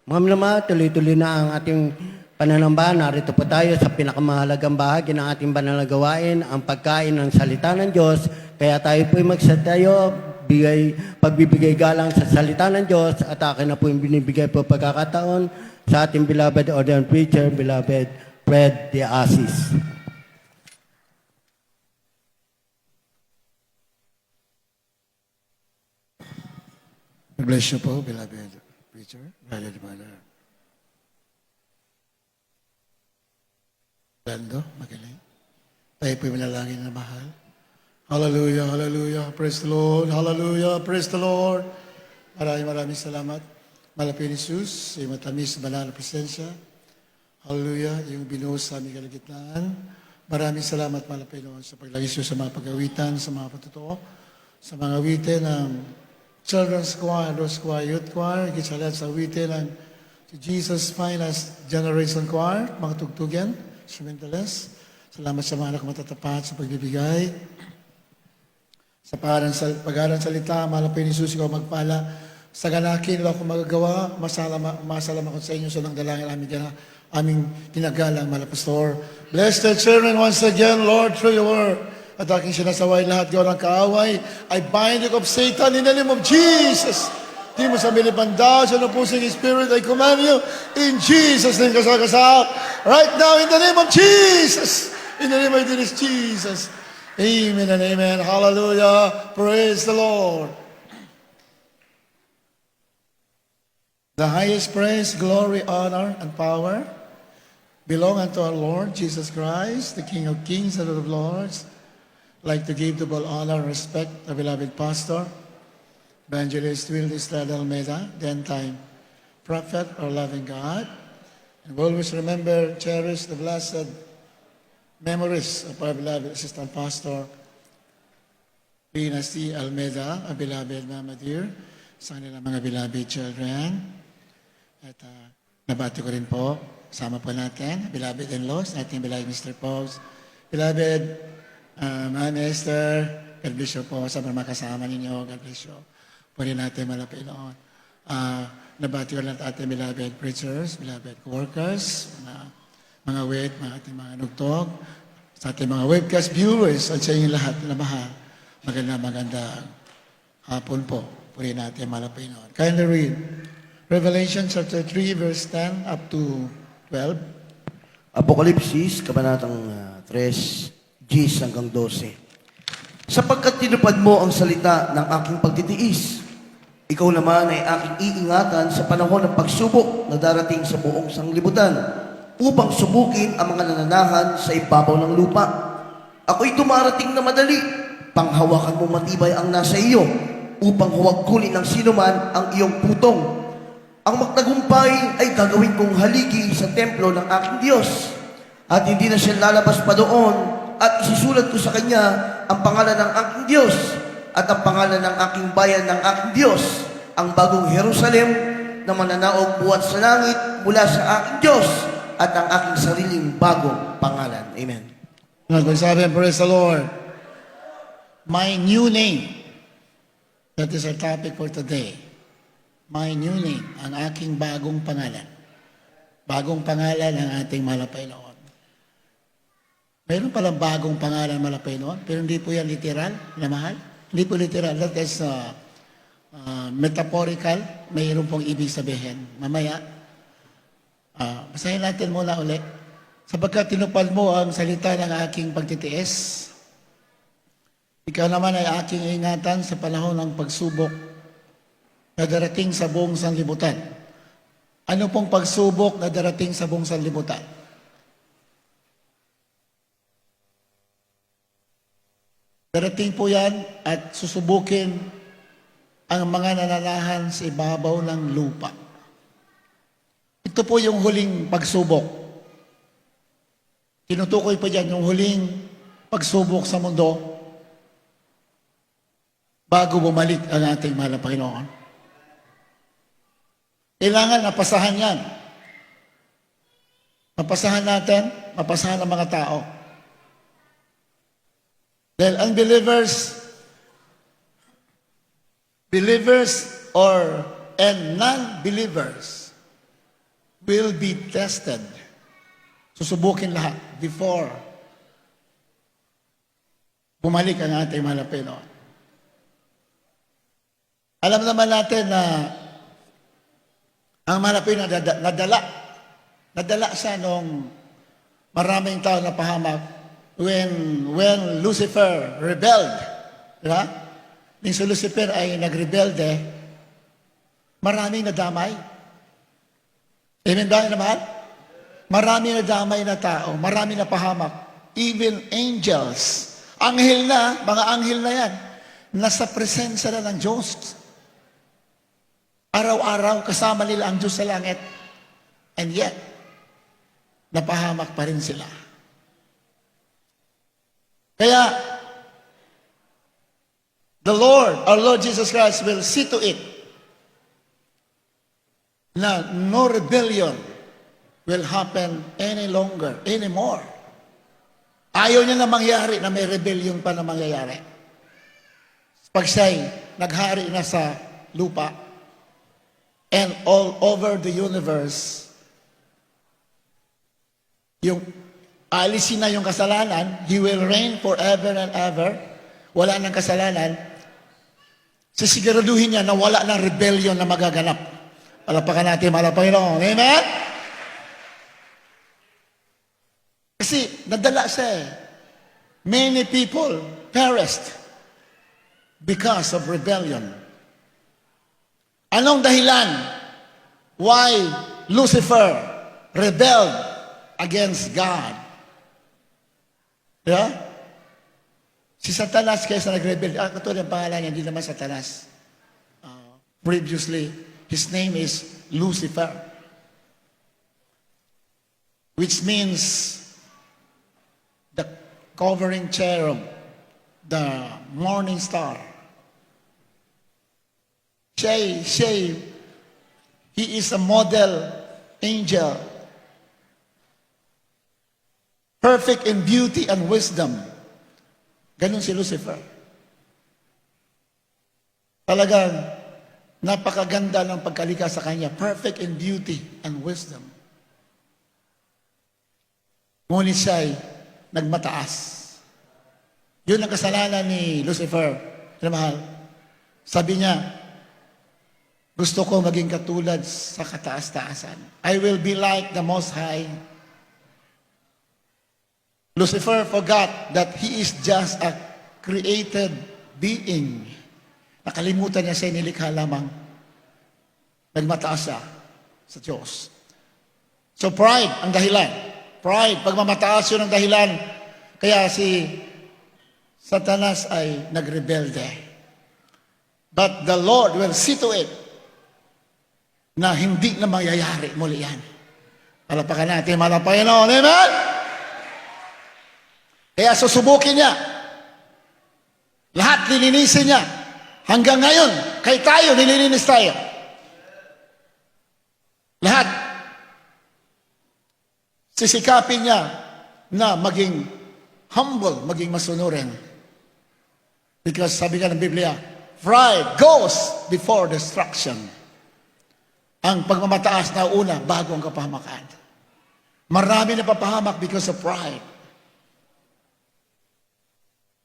Ma'am naman, tuloy-tuloy na ang ating pananamba. Narito po tayo sa pinakamahalagang bahagi ng ating pananagawain, ang pagkain ng salita ng Diyos. Kaya tayo po'y magsatayo, pagbibigay galang sa salita ng Diyos, at akin na po yung binibigay po pagkakataon sa ating beloved ordained preacher, beloved Fred De Asis. God bless you po, beloved preacher, beloved mother. Lando, magaling. Tayo po'y manalangin na mahal. Hallelujah, hallelujah, praise the Lord, hallelujah, praise the Lord. Maraming salamat. Malapit ni Jesus, sa matamis na banal na presensya. Hallelujah, yung binuhos sa aming kalagitnaan. Maraming salamat, malapit noon, sa paglagis sa mga pag-awitan, sa mga patutuo, sa mga awitin ng Children's Choir, Rose Choir, Youth Choir, higit sa lahat sa awitin ng Jesus Finest Generation Choir, mga tugtugan, instrumentalists. Salamat sa mga anak matatapat sa pagbibigay. Sa pag-aaral salita, malapit ni Jesus, ikaw magpala. Sa ganakin, wala akong magagawa. Masalam ako sa inyo sa nang dalangin aming ginagalang, malapastor. Bless the children once again, Lord, through your word. At aking sinasaway lahat gawa ng kaaway. I bind you of Satan in the name of Jesus. Di mo sa milipanda, sa napusing spirit, I command you in Jesus' name, kasal. Right now, in the name of Jesus. In the name of Jesus. Amen and amen. Hallelujah. Praise the Lord. The highest praise, glory, honor, and power belong unto our Lord Jesus Christ, the King of kings and Lord of lords. I'd like to give double honor and respect the beloved pastor, Evangelist Will Estrada Almeida, the end-time prophet, our loving God. And we'll always remember, cherish the blessed memories of our beloved assistant pastor, Rina C. Almeida, a beloved mama dear, sa kanilang mga beloved children. At nabati ko rin po, sama po natin, beloved in-laws, ating beloved Mr. Pogs, beloved Ma'am Esther, God bless you po sa mga kasama ninyo, God bless you. Pwede natin malapit noon. Nabati ko lang ating beloved preachers, beloved workers, mga wait, mga ating mga nugtog, sa ating mga webcast viewers, at sa inyo lahat na mahal. Magandang hapon po. Pwede natin malapit noon. Kindly read Revelation chapter 3, verse 10 up to 12. Apokalipsis, Kabanatang 3, 10 hanggang 12. Sapagkat tinupad mo ang salita ng aking pagtitiis, ikaw naman ay aking iingatan sa panahon ng pagsubok na darating sa buong sanglibutan, upang subukin ang mga nananahan sa ibabaw ng lupa. Ako'y dumarating na madali, panghawakan mo matibay ang nasa iyo, upang huwag kunin ng sinuman ang iyong putong. Ang magtagumpay ay gagawin kong haligi sa templo ng aking Diyos, at hindi na siya lalabas pa doon, at isusulat ko sa kanya ang pangalan ng aking Diyos at ang pangalan ng aking bayan ng aking Diyos, ang bagong Jerusalem na mananaog buwan sa langit mula sa aking Diyos at ang aking sariling bagong pangalan. Amen. Nagsasabi, praise the Lord. My new name. That is our topic for today. My new name, ang aking bagong pangalan. Bagong pangalan ng ating malapay noon. Mayroon palang bagong pangalan malapay noon, pero hindi po yan literal na mahal. Hindi po literal. That is metaphorical. Mayroon pong ibig sabihin. Mamaya, basahin natin muna ulit. Sapagkat tinupad mo ang salita ng aking pagtitiis, ikaw naman ay aking ingatan sa panahon ng pagsubok na darating sa buong sanlibutan. Ano pong pagsubok na darating sa buong sanlibutan? Darating po yan at susubukin ang mga nananahan sa ibabaw ng lupa. Ito po yung huling pagsubok. Tinutukoy po dyan yung huling pagsubok sa mundo bago bumalik ang ating mahal na Panginoon. Kailangan napasahan yan. Mapasahan natin, mapasahan ng mga tao. Dahil unbelievers, believers, and non-believers will be tested. Susubukin lahat before bumalik ang ating mahal na Panginoon. Alam naman natin na ang mahal na Panginoon nadala siya nung maraming tao na pahamak when Lucifer rebelled. Diba? Nung si Lucifer ay nagrebelde, maraming nadamay. Amen ba naman? Maraming nadamay na tao, maraming napahamak. Even angels. Anghel na, mga anghel na yan. Nasa presensya na ng Diyos. Araw-araw, kasama nila ang Diyos sa langit. And yet, napahamak pa rin sila. Kaya, the Lord, our Lord Jesus Christ will see to it na no rebellion will happen any longer, anymore. Ayaw niya na mangyari na may rebellion pa na mangyayari. Pag siya'y naghari na sa lupa and all over the universe, yung alisin na yung kasalanan, He will reign forever and ever, wala ng kasalanan, sisiguraduhin niya na wala ng rebellion na magaganap. Palapakan natin, mahal na Panginoon. Amen? Kasi nadala siya eh. Many people perished because of rebellion. Anong dahilan why Lucifer rebelled against God? Yeah? Si Satanas kaysa nag-rebel. Katulad ang pangalan niya, hindi naman Satanas. Previously, his name is Lucifer. Which means the covering cherub, the morning star. He is a model angel, perfect in beauty and wisdom. Ganun si Lucifer. Talagang napakaganda ng pagkalika sa kanya, perfect in beauty and wisdom. Ngunit siya'y nagmataas. Yun ang kasalanan ni Lucifer. Mahal, sabi niya, gusto ko maging katulad sa kataas-taasan. I will be like the Most High. Lucifer forgot that he is just a created being. Nakalimutan niya siya nilikha lamang. Nagmataas siya sa Diyos. So pride ang dahilan. Pride, pagmamataas yun ang dahilan. Kaya si Satanas ay nagrebelde. But the Lord will see to it na hindi na mangyayari muli yan. Palapakan natin, mahal na Panginoon. Amen? Kaya susubukin niya. Lahat lilinisin niya. Hanggang ngayon, kay tayo, nililinis tayo. Lahat. Sisikapin niya na maging humble, maging masunurin. Because sabi nga ng Biblia, pride goes before destruction. Ang pagmamataas na una bago ang kapahamakan. Marami na papahamak because of pride.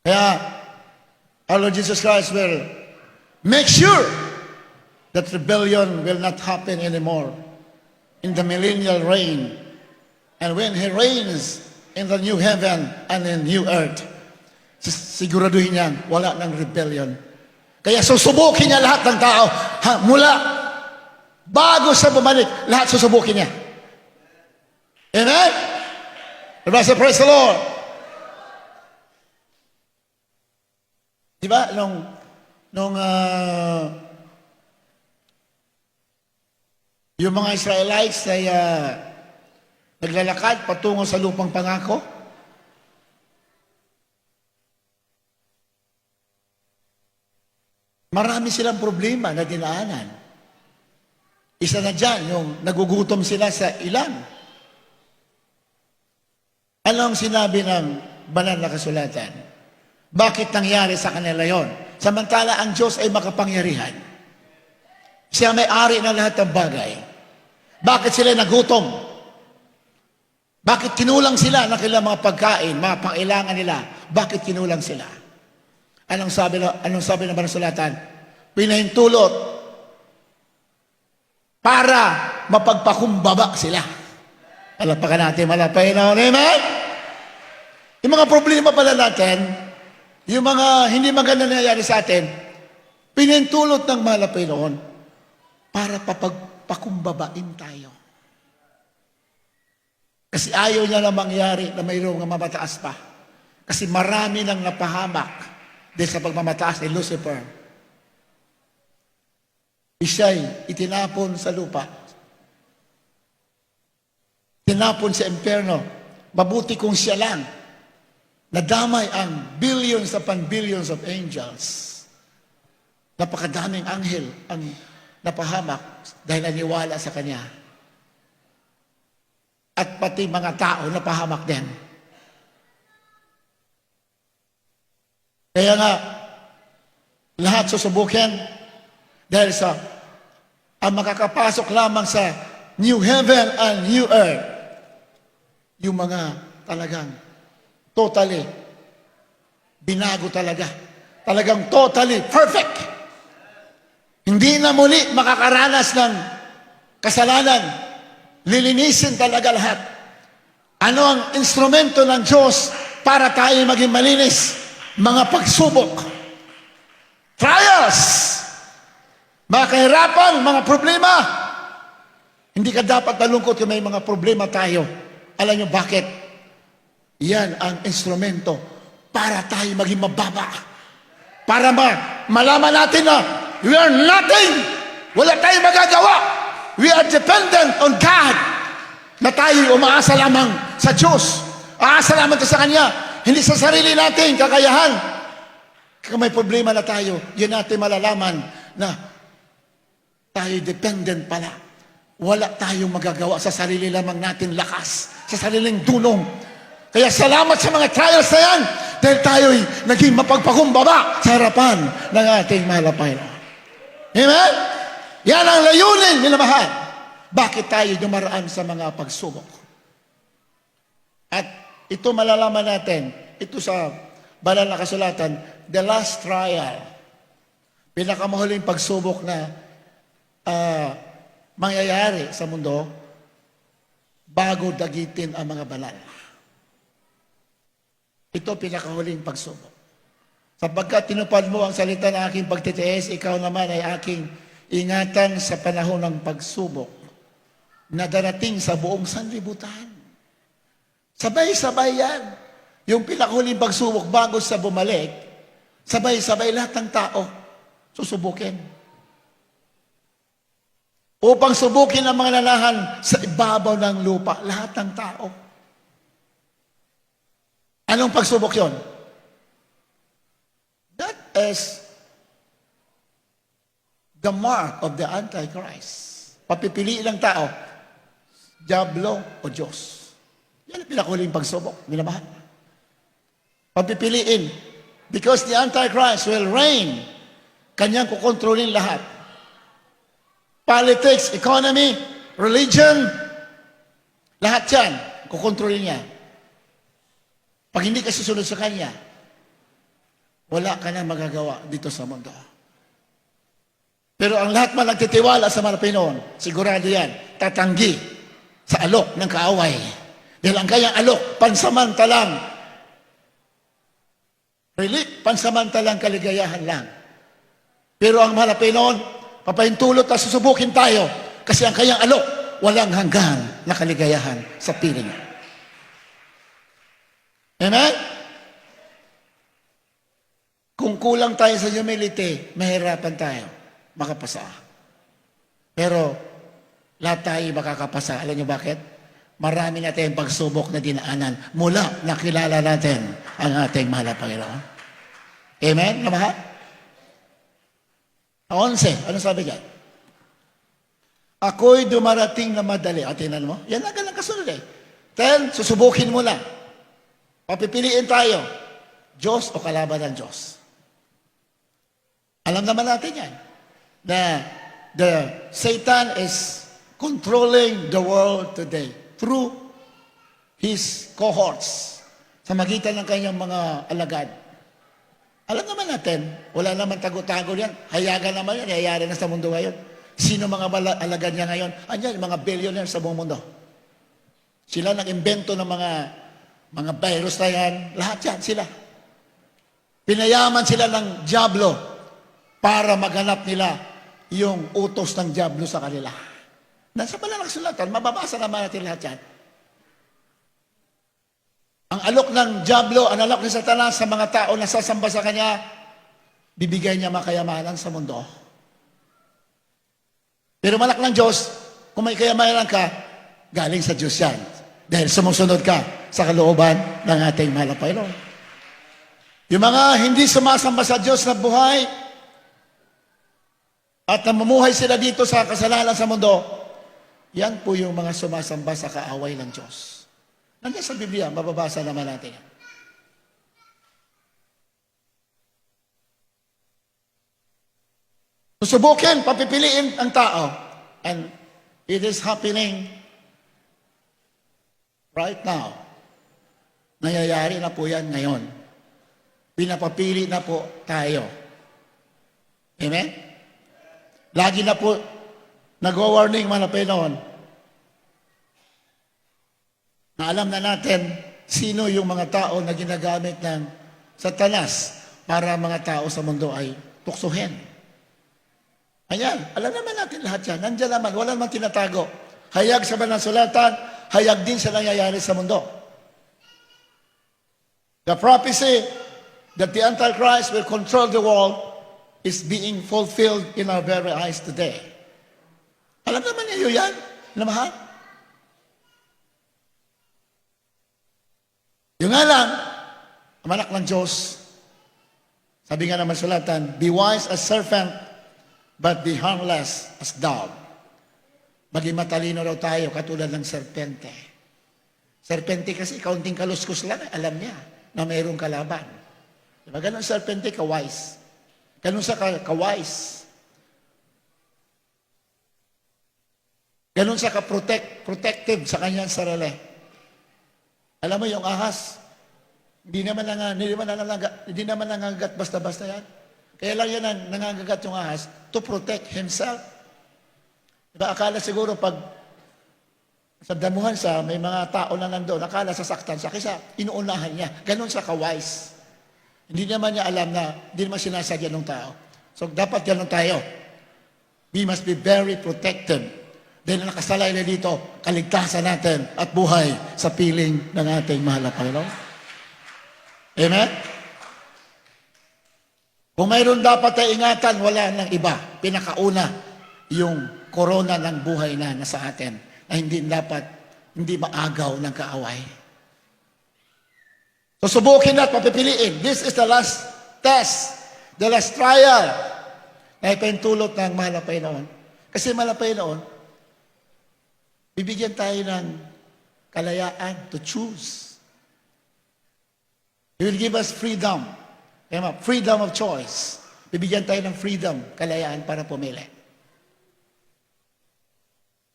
Kaya, our Lord Jesus Christ will make sure that rebellion will not happen anymore in the millennial reign. And when He reigns in the new heaven and in new earth, siguraduhin niya, wala ng rebellion. Kaya susubukin niya lahat ng tao, mula bago sa bumalik, lahat susubukin niya. Amen? Praise the Lord. Diba, yung mga Israelites ay naglalakad patungo sa lupang pangako, marami silang problema na dinaanan. Isa na dyan, yung nagugutom sila sa ilang. Ano ang sinabi ng banal na kasulatan? Bakit nangyari sa kanila yon? Samantala, ang Diyos ay makapangyarihan. Siya may-ari na lahat ng bagay. Bakit sila nagutom? Bakit kinulang sila ng kanilang mga pagkain, mga pangailangan nila? Bakit kinulang sila? Anong sabi ng Bansulatan? Pinahintulot para mapagpakumbaba sila. Malapakan natin, malapain na. Amen? Yung mga problema pala natin, yung mga hindi maganda nangyayari sa atin, pinahintulot ng malapay noon para pakumbabain tayo. Kasi ayaw niya na mangyari na mayroong mamataas pa. Kasi marami nang napahamak dahil sa pagmamataas ni Lucifer. Siya'y itinapon sa lupa. Tinapon sa impyerno. Mabuti kung siya lang. Nadamay ang billions upon billions of angels. Napakadaming anghel ang napahamak dahil naniwala sa kanya. At pati mga tao napahamak din. Kaya nga, lahat susubukin dahil sa ang makakapasok lamang sa new heaven and new earth, yung mga talagang totally binago talaga. Talagang totally perfect. Hindi na muli makakaranas ng kasalanan. Lilinisin talaga lahat. Ano ang instrumento ng Diyos para tayo maging malinis? Mga pagsubok. Trials. Mga kahirapan, mga problema. Hindi ka dapat malungkot kung may mga problema tayo. Alam niyo bakit? Yan ang instrumento para tayo maging mababa. Para malaman natin na we are nothing. Wala tayong magagawa. We are dependent on God. Na tayo umaasa lamang sa Diyos. Aasa lamang sa Kanya. Hindi sa sarili natin kakayahan. Kung may problema na tayo, yun natin malalaman na tayo dependent pala. Wala tayong magagawa sa sarili lamang natin lakas. Sa sariling dunong. Kaya salamat sa mga trials na yan. Dahil tayo'y naging mapagpakumbaba sa harapan ng ating malapay. Amen? Yan ang layunin, minamahal. Bakit tayo dumaraan sa mga pagsubok? At ito malalaman natin, ito sa banal na kasulatan, the last trial, pinakamahuling pagsubok na mangyayari sa mundo bago dagitin ang mga banal. Ito pinakahuling pagsubok. Sapagkat tinupad mo ang salita ng aking pagtitiis, ikaw naman ay aking ingatan sa panahon ng pagsubok na darating sa buong sanlibutan. Sabay-sabay yan. Yung pinakahuling pagsubok bago sa bumalik, sabay-sabay lahat ng tao susubukin. Upang subukin ang mga lalahan sa ibabaw ng lupa, lahat ng tao. Anong pagsubok yon? That is the mark of the Antichrist. Papipiliin ng tao, Diablo o Diyos. Yan ang pinakahuling pagsubok. Minamahal. Papipiliin. Because the Antichrist will reign. Kanyang kukontrolin lahat. Politics, economy, religion, lahat yan, kukontrolin niya. Pag hindi ka susunod sa kanya, wala ka na magagawa dito sa mundo. Pero ang lahat man nagtitiwala sa mga Pinoon, sigurado yan, tatanggi sa alok ng kaaway. Dahil ang kayang alok, pansamantalang relief, pansamantalang kaligayahan lang. Pero ang mga Pinoon, papahintulot at susubukin tayo kasi ang kayang alok, walang hanggang na kaligayahan sa piling. Amen? Kung kulang tayo sa humility, mahirapan tayo makapasa. Pero lahat tayo makakapasa. Alam niyo bakit? Marami na tayong pagsubok na dinaanan mula nakilala natin ang ating mahal na Panginoon. Amen? Namahal? 11. Ano sabi niya? Ako'y dumarating na madali. O, tingnan mo. Yan ang galang kasunod eh. 10, susubukin mo lang. Papipiliin tayo. Diyos o kalaban ng Diyos. Alam naman natin yan. Na the Satan is controlling the world today through his cohorts sa magitan ng kanyang mga alagad. Alam naman natin, wala naman tago-tago yan. Hayagan naman yan, hayayari na sa mundo ngayon. Sino mga alagad niya ngayon? Anyan, mga billionaires sa buong mundo. Sila nag-imbento ng mga virus na yan. Lahat yan, sila. Pinayaman sila ng diablo para maghanap nila yung utos ng diablo sa kanila. Nasa pala nakasulatan, mababasa naman natin lahat yan. Ang alok ng diablo, ang alok ni Satanas sa mga tao na sasamba sa kanya, bibigay niya makayamanan sa mundo. Pero malak ng Diyos, kung may kayamanan ka, galing sa Diyos yan. Dahil sumusunod ka sa kalooban ng ating mahal na Panginoon. Yung mga hindi sumasamba sa Diyos na buhay at namumuhay sila dito sa kasalanan sa mundo, yan po yung mga sumasamba sa kaaway ng Diyos. Nandiyan sa Biblia, mababasa naman natin yan. Susubukin, papipiliin ang tao. And it is happening right now. Nangyayari na po yan ngayon. Pinapapili na po tayo. Amen? Lagi na po nag-warning mga Panginoon na alam na natin sino yung mga tao na ginagamit ng Satanas para mga tao sa mundo ay tuksuhin. Ayan, alam naman natin lahat yan. Nandiyan naman, wala naman tinatago. Hayag sa banang sulatan, hayag din sa nangyayari sa mundo. The prophecy that the Antichrist will control the world is being fulfilled in our very eyes today. Alam naman niyo yan, na mahal? Yung nga lang, ang anak ng Diyos, sabi nga naman sulatan, be wise as serpent, but be harmless as dove. Maging matalino raw tayo, katulad ng serpente. Serpente kasi, kaunting kaluskus lang, alam niya na mayroong kalaban. Diba? Ganun serpente, ka-wise. Ganun sa ka-wise. Ganun sa ka-protective sa kanyang sarili. Alam mo yung ahas, hindi naman nangangagat basta-basta yan. Kaya lang yan ang nangangagat yung ahas to protect himself. Diba, akala siguro pag sa damuhan siya, may mga tao na nandoon, akala sasaktan siya, kaysa inuunahan niya. Ganon siya ka-wise. Hindi naman niya alam na, hindi naman sinasadya ng tao. So dapat ganon tayo. We must be very protective. Dahil nakasalay na dito, kaligtasan natin at buhay sa piling ng ating mahal na Panginoon. Amen? Kung mayroon dapat ay ingatan, wala nang iba. Pinakauna, yung korona ng buhay na nasa atin na hindi maagaw ng kaaway. So subukin at papipiliin. This is the last test, the last trial na ipintulot ng mahal na Panginoon. Kasi mahal na Panginoon, bibigyan tayo ng kalayaan to choose. He will give us freedom. Freedom of choice. Bibigyan tayo ng freedom, kalayaan para pumili.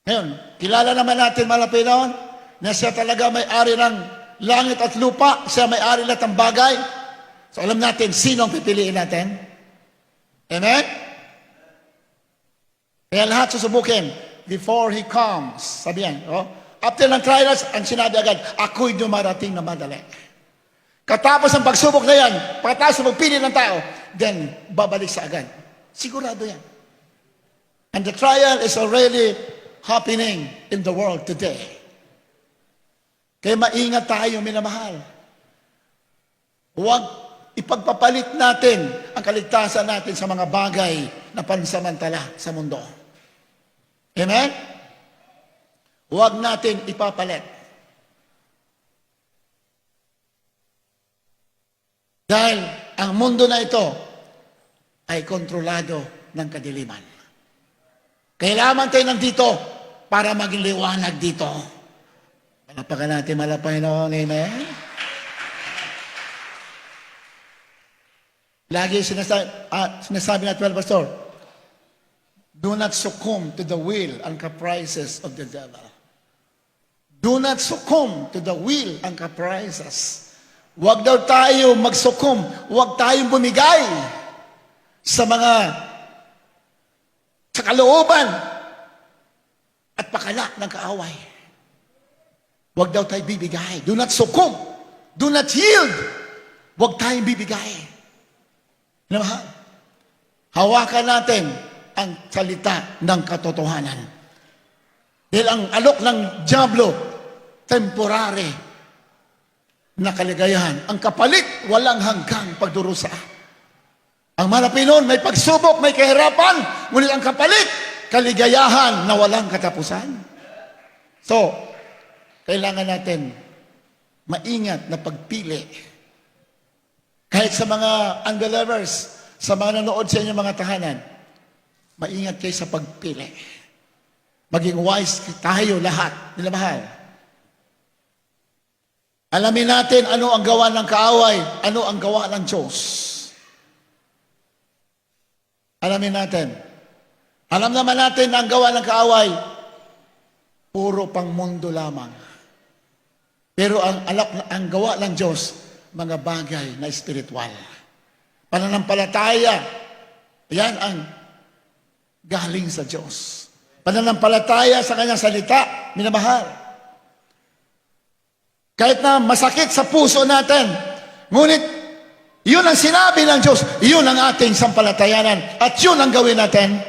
Ngayon, kilala naman natin mga Panginoon na siya talaga may-ari ng langit at lupa. Siya may-ari lahat ng bagay. So alam natin sino ang pipiliin natin. Amen? Kaya lahat susubukin before He comes. Sabi yan, after ng trials, ang sinabi agad, ako'y dumarating na madali. Katapos ang pagsubok na yan, pagkatapos magpili ng tao, then babalik sa agad. Sigurado yan. And the trial is already happening in the world today. Kaya maingat tayo, minamahal. Huwag ipagpapalit natin ang kaligtasan natin sa mga bagay na pansamantala sa mundo. Amen? Huwag natin ipapalit. Dahil ang mundo na ito ay kontrolado ng kadiliman. Kailangan tayo nandito para maging liwanag dito. Palapakan natin malapay na Amen? Lagi sinasabi na 12 pastor, Do not succumb to the will and caprices of the devil. Do not succumb to the will and caprices. Huwag daw tayo magsukum. Huwag tayong bumigay sa kalooban at pakala ng kaaway. Huwag daw tayo bibigay. Do not succumb. Do not yield. Huwag tayong bibigay. Mahal, hawakan natin ang salita ng katotohanan. Dahil ang alok ng dyablo, temporary na kaligayahan. Ang kapalit, walang hanggang pagdurusa. Ang Malapinon, may pagsubok, may kahirapan, ngunit ang kapalit, kaligayahan na walang katapusan. So, kailangan natin maingat na pagpili. Kahit sa mga unbelievers, sa mga nanood sa inyong mga tahanan, maingat kayo sa pagpili. Maging wise tayo lahat, nila mahal. Alamin natin ano ang gawa ng kaaway, ano ang gawa ng Diyos. Alamin natin. Alam naman natin na ang gawa ng kaaway, puro pang mundo lamang. Pero ang gawa ng Diyos, mga bagay na espiritual. Pananampalataya, yan ang galing sa Diyos. Pananampalataya sa kanyang salita, minamahal. Kahit na masakit sa puso natin, ngunit yun ang sinabi ng Diyos, yun ang ating sampalatayanan, at yun ang gawin natin.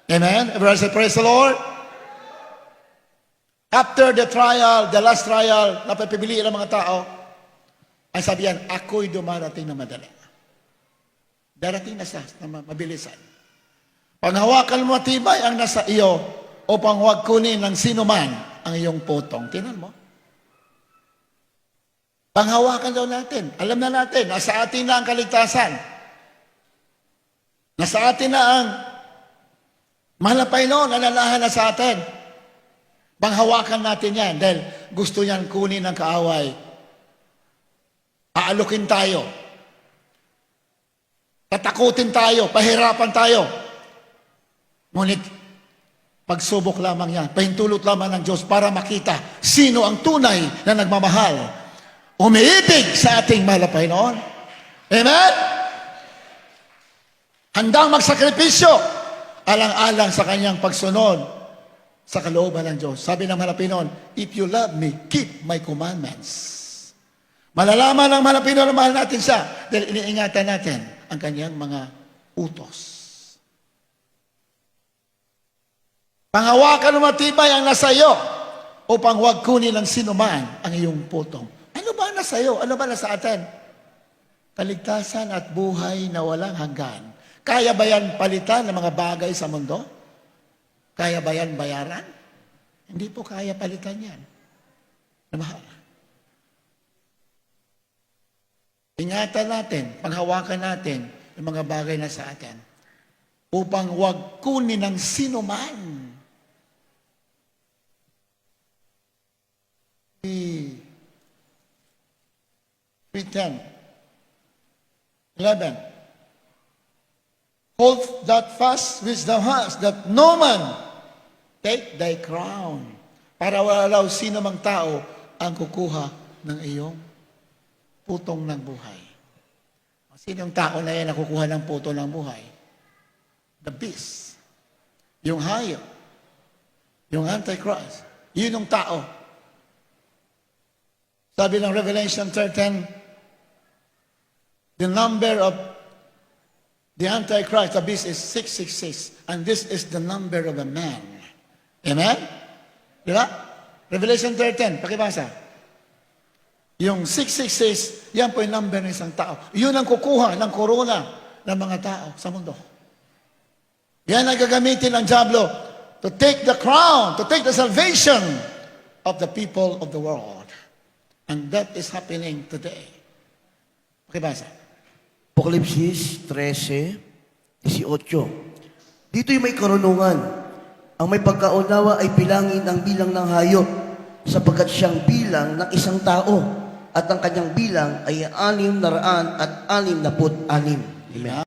Amen? Everyone say, praise the Lord. After the trial, the last trial, napapipiliin ng mga tao, ang sabihan, ako'y dumarating na madali. Darating na siya, na mabilisan. Panghawakan mo matibay ang nasa iyo, upang huwag kunin ng sino man ang iyong putong. Tingnan mo. Panghawakan daw natin. Alam na natin, nasa atin na ang kaligtasan. Nasa atin na ang malapay noon, alalahan na sa atin. Panghawakan natin yan dahil gusto niyan kunin ng kaaway. Aalukin tayo. Tatakutin tayo, pahirapan tayo. Ngunit, pagsubok lamang yan, pahintulot lamang ng Diyos para makita sino ang tunay na nagmamahal. Umiibig sa ating malapay noon. Amen? Handang magsakripisyo, alang-alang sa kanyang pagsunod sa kalooban ng Diyos. Sabi ng malapay noon, if you love me, keep my commandments. Malalaman ng malapay noon na mahal natin siya dahil iniingatan natin ang kanyang mga utos. Panghawakan ng matibay ang nasa iyo upang huwag kunin ng sinuman ang iyong putong. Ano ba nasa iyo? Ano ba nasa atin? Kaligtasan at buhay na walang hanggan. Kaya ba yan palitan ng mga bagay sa mundo? Kaya ba yan bayaran? Hindi po kaya palitan yan. Namahal. Ingatan natin, panghawakan natin yung mga bagay na sa atin upang huwag kunin ng sino man. Return. 11. Hold that fast which thou hast, that no man take thy crown. Para wala raw sino mang tao ang kukuha ng iyong putong ng buhay. Sinong tao na yan nakukuha ng puto ng buhay? The beast. Yung hayop. Yung Antichrist. Yun yung tao. Sabi ng Revelation 13, the number of the Antichrist, the beast, is 666. And this is the number of a man. Amen? Di ba? Revelation 13, pakibasa. Yung 666, yan po yung number ng isang tao. Yun ang kukuha ng korona ng mga tao sa mundo. Yan ang gagamitin ng diablo to take the crown, to take the salvation of the people of the world. And that is happening today. Pakibasa. Apokalipsis 13:18. Dito yung may karunungan. Ang may pagkaunawa ay bilangin ang bilang ng hayop sapagkat siyang bilang ng isang tao at ang kanyang bilang ay 666. Amen.